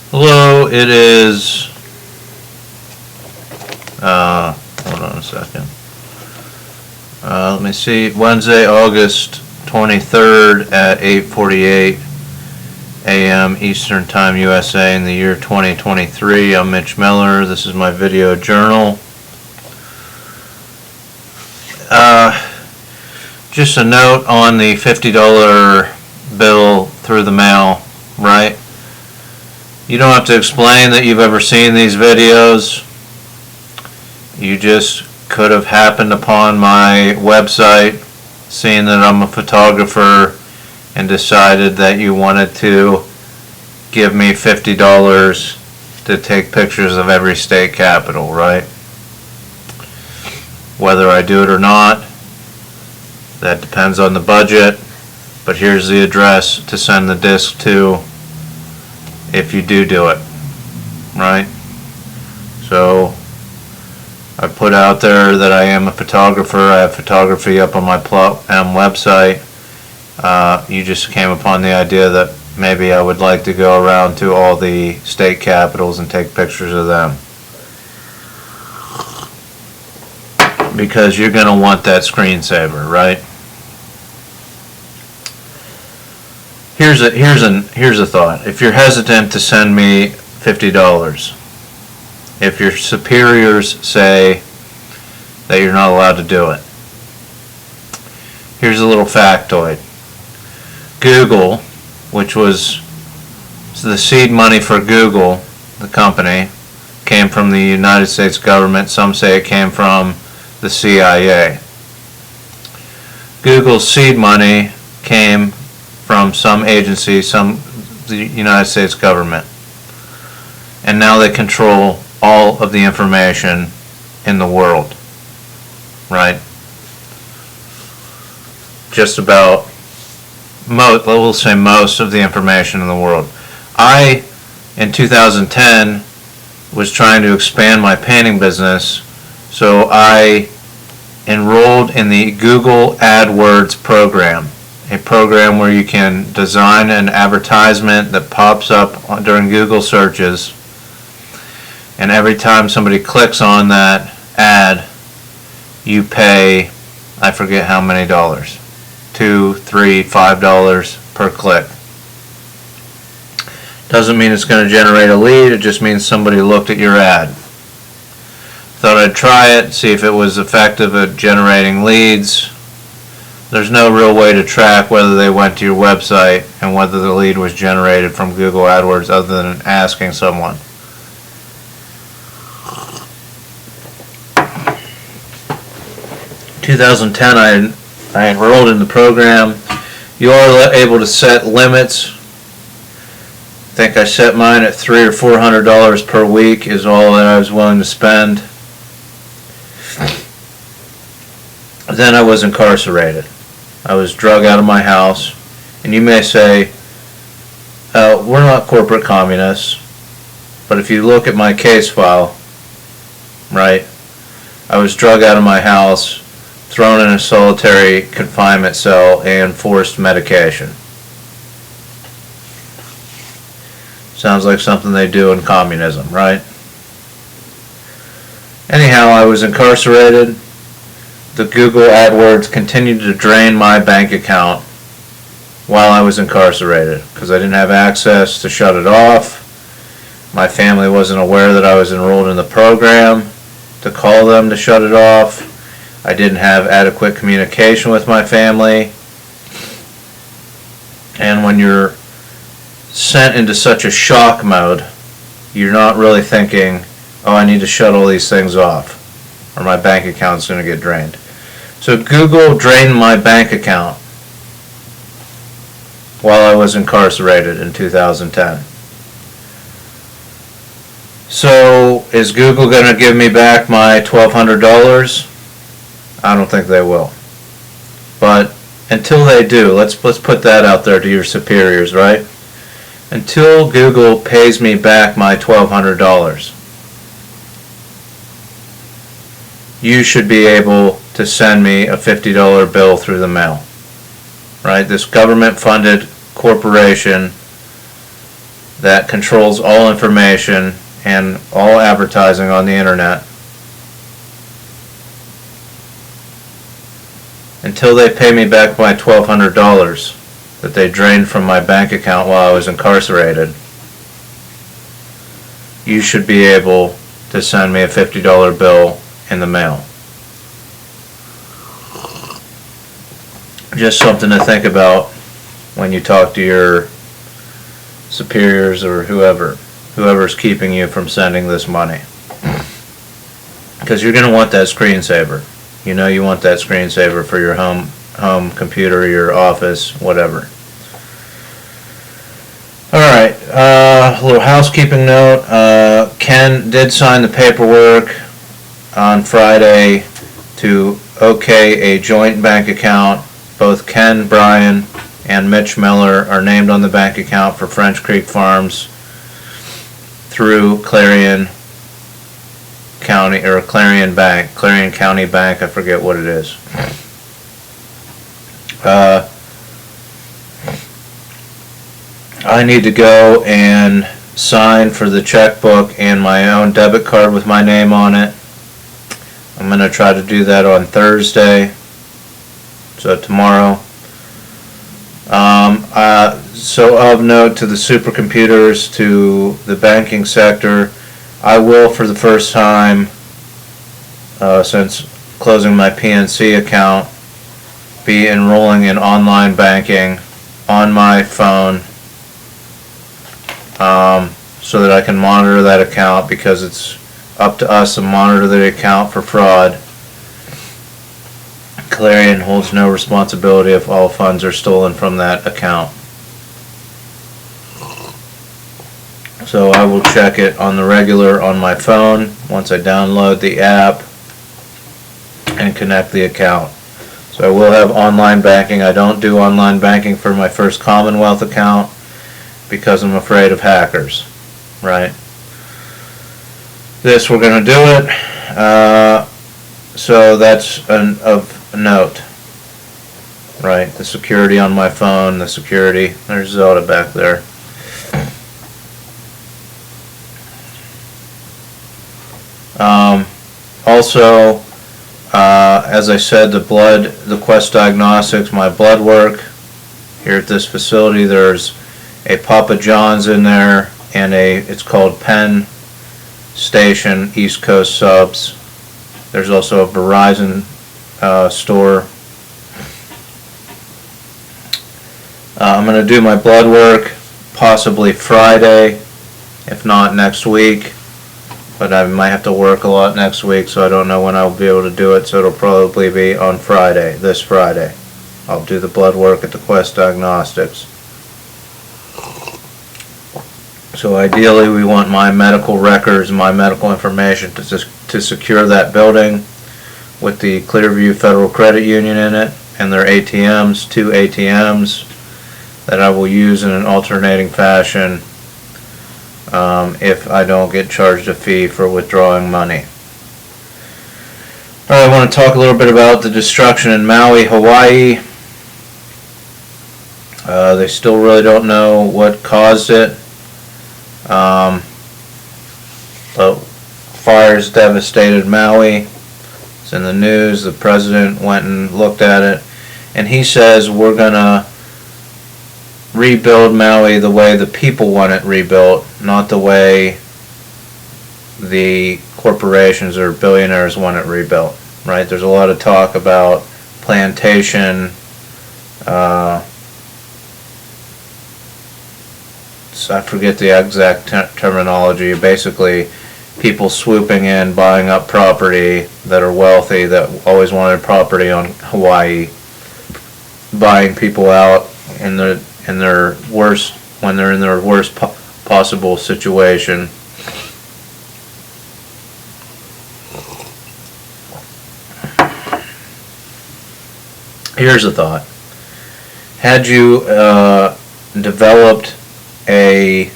Hello, it is, hold on a second. Let me see, Wednesday, August 23rd at 8:48 a.m. Eastern Time, USA, in the year 2023. I'm Mitch Miller. This is my video journal. Just a note on the $50 bill through the mail, right? You don't have to explain that you've ever seen these videos. You just could have happened upon my website, seen that I'm a photographer, and decided that you wanted to give me $50 to take pictures of every state capital, right? Whether I do it or not, that depends on the budget, but here's the address to send the disc to if you do it, right? So I put out there that I am a photographer. I have photography up on my website. You just came upon the idea that maybe I would like to go around to all the state capitals and take pictures of them, because you're going to want that screensaver, right? Here's a thought. If you're hesitant to send me $50, if your superiors say that you're not allowed to do it, here's a little factoid. Google, which was the seed money for Google, the company, came from the United States government. Some say it came from the CIA. Google's seed money came from some agency, the United States government. And now they control all of the information in the world, right? Just about, we'll say most of the information in the world. I, in 2010, was trying to expand my painting business, so I enrolled in the Google AdWords program, a program where you can design an advertisement that pops up during Google searches, and every time somebody clicks on that ad, you pay, I forget how many dollars, $2, $3, $5 per click. Doesn't mean it's going to generate a lead, it just means somebody looked at your ad. Thought I'd try it, see if it was effective at generating leads. There's no real way to track whether they went to your website and whether the lead was generated from Google AdWords other than asking someone. In 2010, I enrolled in the program. You are able to set limits. I think I set mine at $300 or $400 per week is all that I was willing to spend. Then I was incarcerated. I was drug out of my house. And you may say, we're not corporate communists, but if you look at my case file, right, I was drug out of my house, thrown in a solitary confinement cell, and forced medication. Sounds like something they do in communism, right? Anyhow, I was incarcerated. The Google AdWords continued to drain my bank account while I was incarcerated because I didn't have access to shut it off. My family wasn't aware that I was enrolled in the program to call them to shut it off. I didn't have adequate communication with my family. And when you're sent into such a shock mode, you're not really thinking, oh, I need to shut all these things off or my bank account's going to get drained. So Google drained my bank account while I was incarcerated in 2010. So is Google going to give me back my $1,200? I don't think they will. But until they do, let's put that out there to your superiors, right? Until Google pays me back my $1,200, you should be able to send me a $50 bill through the mail, right? This government-funded corporation that controls all information and all advertising on the internet until they pay me back my $1,200 that they drained from my bank account while I was incarcerated. You should be able to send me a $50 bill in the mail. Just something to think about when you talk to your superiors or whoever's keeping you from sending this money. Because you're going to want that screensaver. You know you want that screensaver for your home computer, your office, whatever. Alright, a little housekeeping note. Ken did sign the paperwork on Friday to okay a joint bank account. Both Ken, Brian, and Mitch Miller are named on the bank account for French Creek Farms through Clarion County, or Clarion Bank, Clarion County Bank, I forget what it is. I need to go and sign for the checkbook and my own debit card with my name on it. I'm going to try to do that on Thursday, so tomorrow. So of note to the supercomputers, to the banking sector, I will, for the first time since closing my PNC account, be enrolling in online banking on my phone so that I can monitor that account, because it's up to us to monitor the account for fraud. Clarion holds no responsibility if all funds are stolen from that account. So I will check it on the regular on my phone once I download the app and connect the account. So I will have online banking. I don't do online banking for my First Commonwealth account because I'm afraid of hackers, right? This, we're going to do it. So that's of note, right? The security on my phone, the security. There's Zelda back there. Also, as I said, the Quest Diagnostics, my blood work here at this facility, there's a Papa John's in there and it's called Penn Station East Coast Subs. There's also a Verizon store. I'm going to do my blood work possibly Friday, if not next week. But I might have to work a lot next week, so I don't know when I'll be able to do it, so it'll probably be on Friday, this Friday. I'll do the blood work at the Quest Diagnostics. So ideally we want my medical records, my medical information to secure that building with the Clearview Federal Credit Union in it, and their ATMs, 2 ATMs that I will use in an alternating fashion if I don't get charged a fee for withdrawing money. Alright, I want to talk a little bit about the destruction in Maui, Hawaii. They still really don't know what caused it. The fires devastated Maui. It's in the news. The president went and looked at it, and he says we're going to rebuild Maui the way the people want it rebuilt, not the way the corporations or billionaires want it rebuilt, right? There's a lot of talk about plantation, I forget the exact terminology, basically people swooping in, buying up property that are wealthy, that always wanted property on Hawaii, buying people out in their worst, when they're in their worst possible situation. Here's a thought. Had you developed a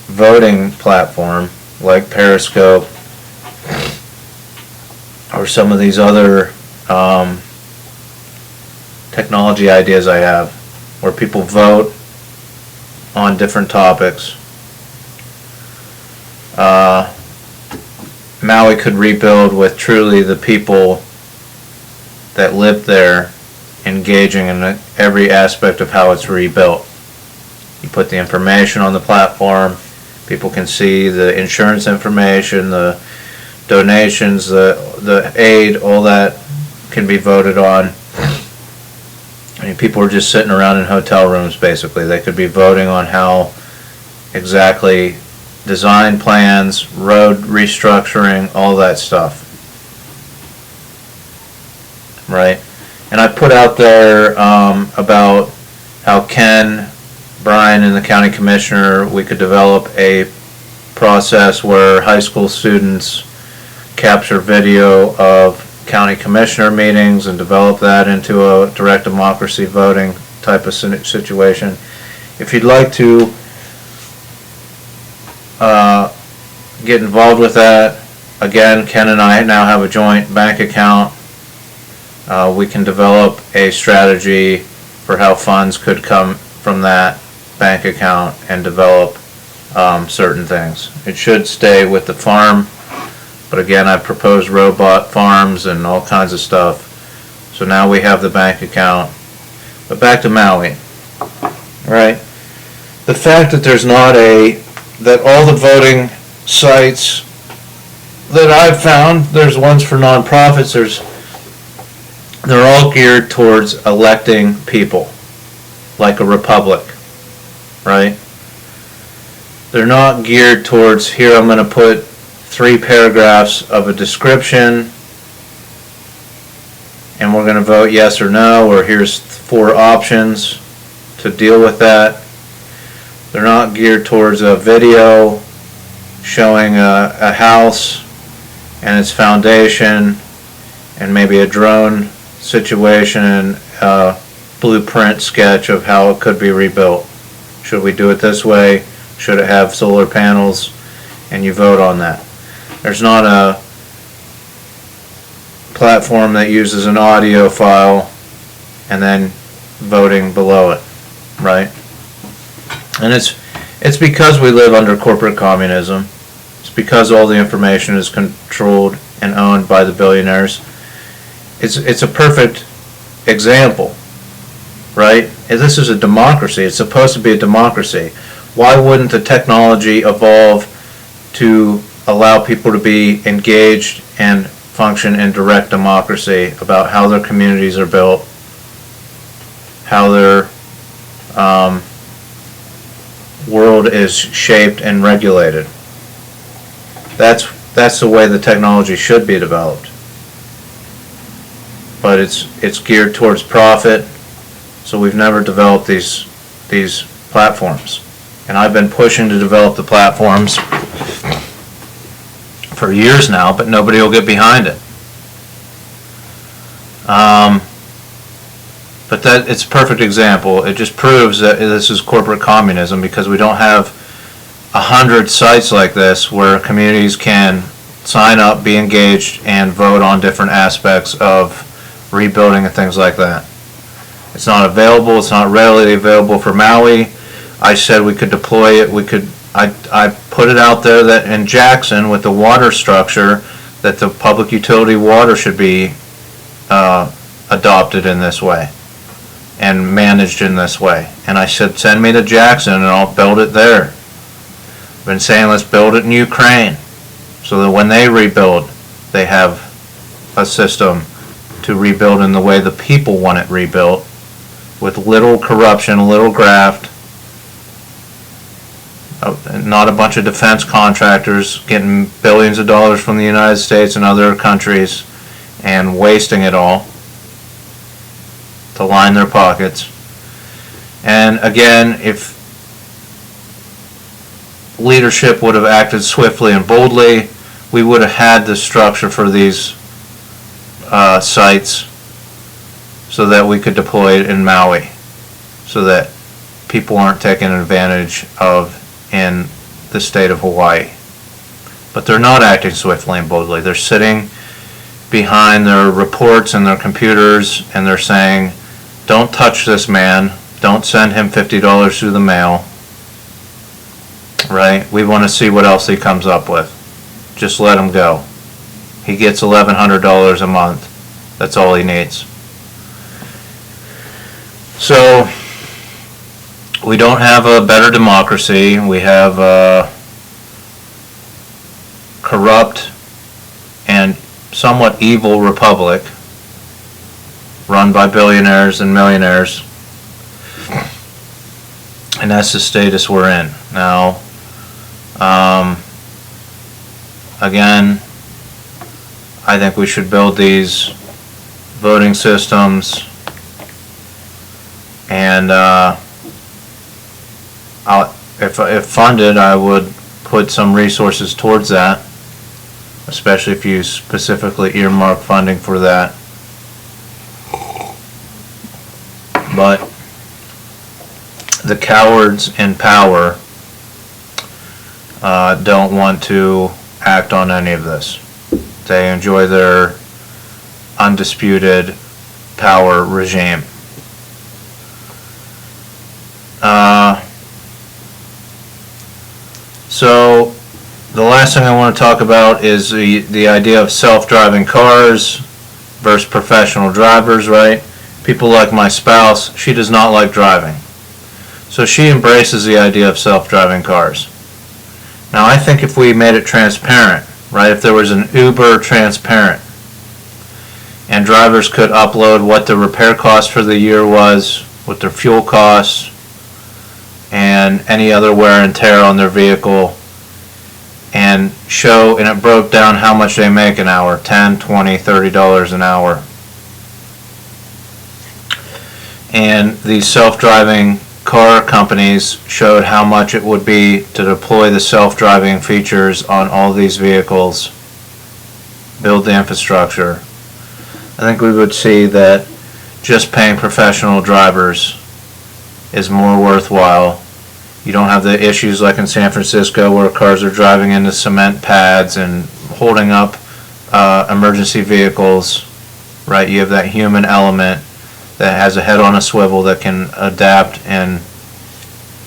voting platform like Periscope or some of these other technology ideas I have, where people vote on different topics Maui could rebuild with truly the people that lived there engaging in every aspect of how it's rebuilt. You put the information on the platform, people can see the insurance information, the donations, the aid, all that can be voted on. I mean, people are just sitting around in hotel rooms basically. They could be voting on how exactly design plans, road restructuring, all that stuff. Right? And I put out there about how Ken, Brian, and the county commissioner, we could develop a process where high school students capture video of county commissioner meetings and develop that into a direct democracy voting type of situation. If you'd like to get involved with that, again, Ken and I now have a joint bank account. We can develop a strategy for how funds could come from that bank account and develop certain things. It should stay with the farm, but again, I proposed robot farms and all kinds of stuff. So now we have the bank account. But back to Maui, right? The fact that there's not that all the voting sites that I've found, there's ones for nonprofits, they're all geared towards electing people, like a republic, right? They're not geared towards, here I'm going to put 3 paragraphs of a description, and we're going to vote yes or no, or here's 4 options to deal with that. They're not geared towards a video showing a house and its foundation and maybe a drone situation and a blueprint sketch of how it could be rebuilt. Should we do it this way? Should it have solar panels? And you vote on that. There's not a platform that uses an audio file and then voting below it, right? And it's because we live under corporate communism. It's because all the information is controlled and owned by the billionaires. It's a perfect example, right? This is a democracy. It's supposed to be a democracy. Why wouldn't the technology evolve to allow people to be engaged and function in direct democracy about how their communities are built, how their world is shaped and regulated? That's the way the technology should be developed. But it's geared towards profit, so we've never developed these platforms. And I've been pushing to develop the platforms for years now, but nobody will get behind it. But it's a perfect example. It just proves that this is corporate communism, because we don't have 100 sites like this where communities can sign up, be engaged, and vote on different aspects of rebuilding and things like that. It's not available. It's not readily available for Maui. I said we could deploy it. I put it out there that in Jackson, with the water structure, that the public utility water should be adopted in this way and managed in this way. And I said, send me to Jackson and I'll build it there. I've been saying, let's build it in Ukraine, so that when they rebuild, they have a system to rebuild in the way the people want it rebuilt, with little corruption, little graft, not a bunch of defense contractors getting billions of dollars from the United States and other countries and wasting it all to line their pockets. And again, if leadership would have acted swiftly and boldly, we would have had the structure for these sites so that we could deploy it in Maui, so that people aren't taken advantage of in the state of Hawaii. But they're not acting swiftly and boldly. They're sitting behind their reports and their computers, and they're saying, don't touch this man, don't send him $50 through the mail, right? We want to see what else he comes up with. Just let him go. He gets $1,100 a month. That's all he needs. So we don't have a better democracy. We have a corrupt and somewhat evil republic run by billionaires and millionaires. And that's the status we're in. Now, again, I think we should build these voting systems, and if funded, I would put some resources towards that, especially if you specifically earmark funding for that. But the cowards in power don't want to act on any of this. They enjoy their undisputed power regime. So the last thing I want to talk about is the idea of self-driving cars versus professional drivers, right? People like my spouse, she does not like driving. So she embraces the idea of self-driving cars. Now I think if we made it transparent, right, if there was an Uber transparent, and drivers could upload what the repair cost for the year was, what their fuel costs, and any other wear and tear on their vehicle, and it broke down how much they make an hour, $10, $20, $30 an hour. And these self-driving car companies showed how much it would be to deploy the self-driving features on all these vehicles, build the infrastructure. I think we would see that just paying professional drivers is more worthwhile. You don't have the issues like in San Francisco where cars are driving into cement pads and holding up emergency vehicles, right? You have that human element that has a head on a swivel that can adapt and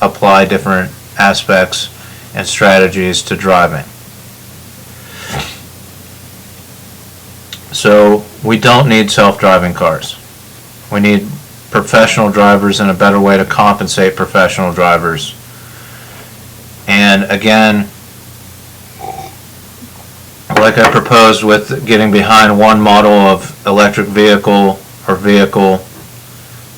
apply different aspects and strategies to driving. So we don't need self-driving cars. We need professional drivers and a better way to compensate professional drivers. And again, like I proposed with getting behind one model of electric vehicle,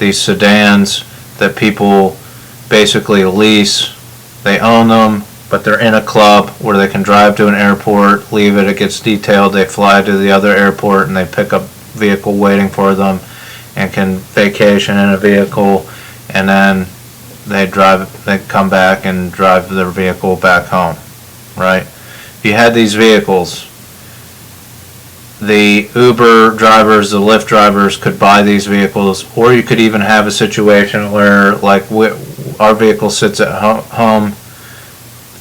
these sedans that people basically lease, they own them, but they're in a club where they can drive to an airport, leave it, it gets detailed, they fly to the other airport and they pick up a vehicle waiting for them and can vacation in a vehicle, and then they come back and drive their vehicle back home, right? If you had these vehicles, the Uber drivers, the Lyft drivers could buy these vehicles, or you could even have a situation where, like, our vehicle sits at home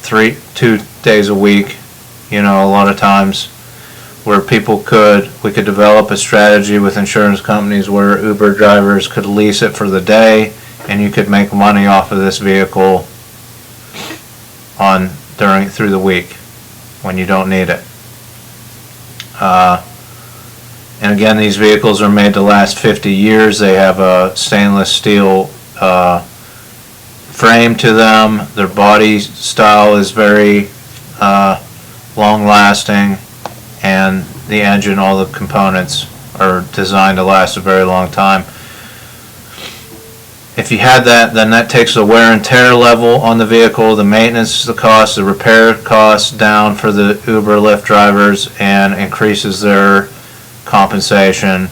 2 days a week, a lot of times, where we could develop a strategy with insurance companies where Uber drivers could lease it for the day, and you could make money off of this vehicle through the week when you don't need it. And again, these vehicles are made to last 50 years. They have a stainless steel frame to them. Their body style is very long-lasting, and the engine, all the components are designed to last a very long time. If you had that, then that takes the wear and tear level on the vehicle, the maintenance, the cost, the repair costs down for the Uber, Lyft drivers, and increases their compensation.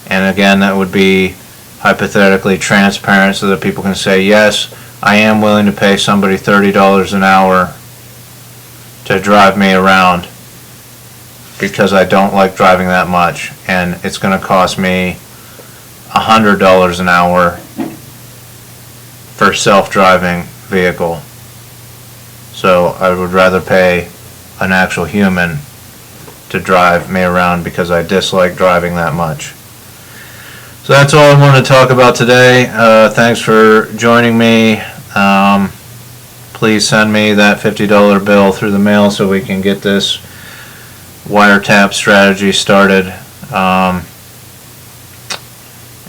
And again, that would be hypothetically transparent so that people can say, yes, I am willing to pay somebody $30 an hour to drive me around because I don't like driving that much, and it's going to cost me $100 an hour for self-driving vehicle. So I would rather pay an actual human to drive me around because I dislike driving that much. So that's all I want to talk about today. Thanks for joining me. please send me that $50 bill through the mail so we can get this wiretap strategy started,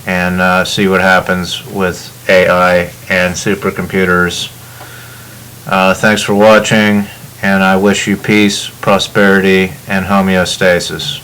and see what happens with AI and supercomputers. Thanks for watching, and I wish you peace, prosperity, and homeostasis.